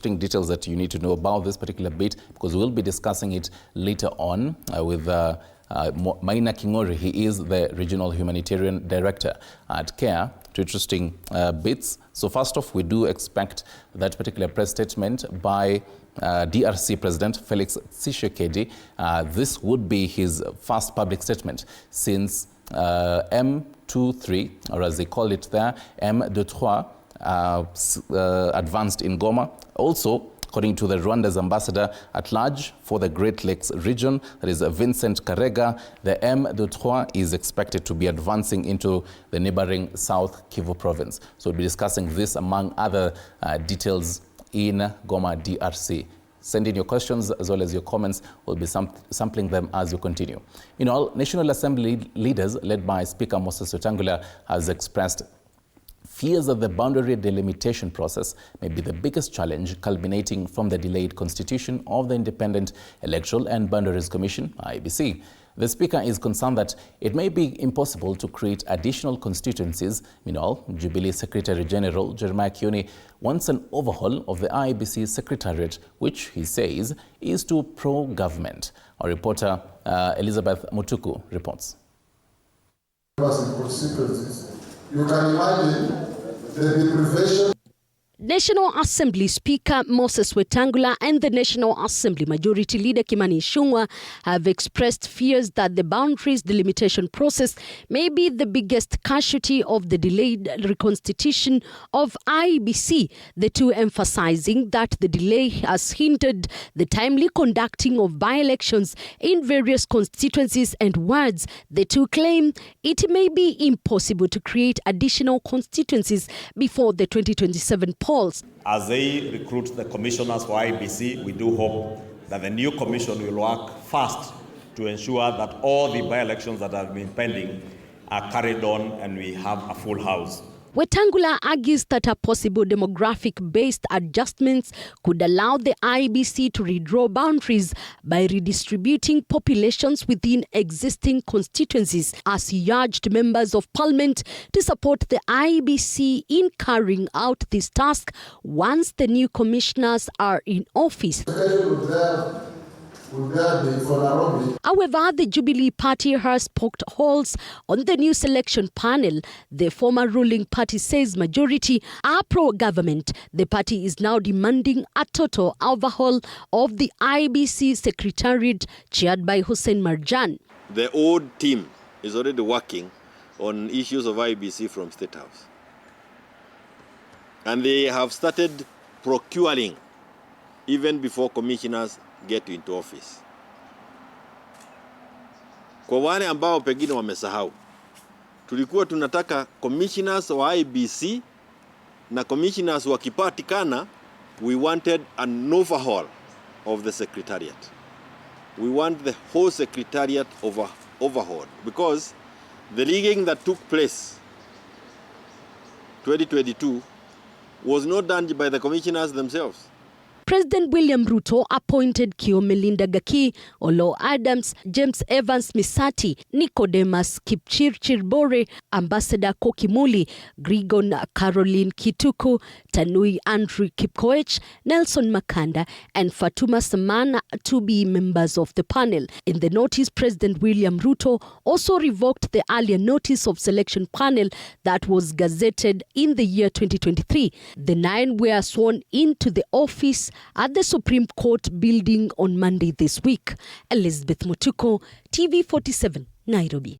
Details that you need to know about this particular bit, because we'll be discussing it later on with Maina Kingori. He is the Regional Humanitarian Director at CARE. Two interesting bits. So first off, we do expect that particular press statement by DRC President Felix Tshisekedi. This would be his first public statement since M23, or as they call it there, M23, advanced in Goma. Also, according to the Rwanda's ambassador at large for the Great Lakes region, that is Vincent Karega, the M23 is expected to be advancing into the neighboring South Kivu province. So we'll be discussing this among other details in Goma, DRC. Send in your questions as well as your comments. We'll be sampling them as we continue. In all, National Assembly leaders led by Speaker Moses Wetang'ula has expressed fears that the boundary delimitation process may be the biggest challenge culminating from the delayed constitution of the Independent Electoral and Boundaries Commission, IEBC. The Speaker is concerned that it may be impossible to create additional constituencies. Meanwhile, Jubilee Secretary General Jeremiah Kioni wants an overhaul of the IEBC Secretariat, which he says is too pro-government. Our reporter Elizabeth Mutuku reports. You can imagine the deprivation. National Assembly Speaker Moses Wetang'ula and the National Assembly Majority Leader Kimani Ichung'wah have expressed fears that the boundaries delimitation process may be the biggest casualty of the delayed reconstitution of IEBC, the two emphasizing that the delay has hindered the timely conducting of by-elections in various constituencies and wards. The two claim it may be impossible to create additional constituencies before the 2027 polls. As they recruit the commissioners for IEBC, we do hope that the new commission will work fast to ensure that all the by-elections that have been pending are carried on and we have a full house. Wetang'ula argues that a possible demographic-based adjustments could allow the IEBC to redraw boundaries by redistributing populations within existing constituencies, as he urged members of parliament to support the IEBC in carrying out this task once the new commissioners are in office. However, the Jubilee Party has poked holes on the new selection panel. The former ruling party says majority are pro-government. The party is now demanding a total overhaul of the IEBC Secretariat chaired by Hussein Marjan. The old team is already working on issues of IEBC from State House. And they have started procuring even before commissioners get into office. Kwa wale ambao pengine wamesahau, tulikuwa tunataka commissioners wa IEBC na commissioners wakipatikana, we wanted an overhaul of the secretariat. We want the whole secretariat overhauled, because the rigging that took place 2022 was not done by the commissioners themselves. President William Ruto appointed Kio Melinda Gaki, Olo Adams, James Evans Misati, Nicodemus Kipchirchir Bore, Ambassador Kokimuli, Grigon Caroline Kituku, Tanui Andrew Kipkoech, Nelson Makanda, and Fatuma Samana to be members of the panel. In the notice, President William Ruto also revoked the earlier notice of selection panel that was gazetted in the year 2023. The 9 were sworn into the office at the Supreme Court building on Monday this week. Elizabeth Mutuku, TV47, Nairobi.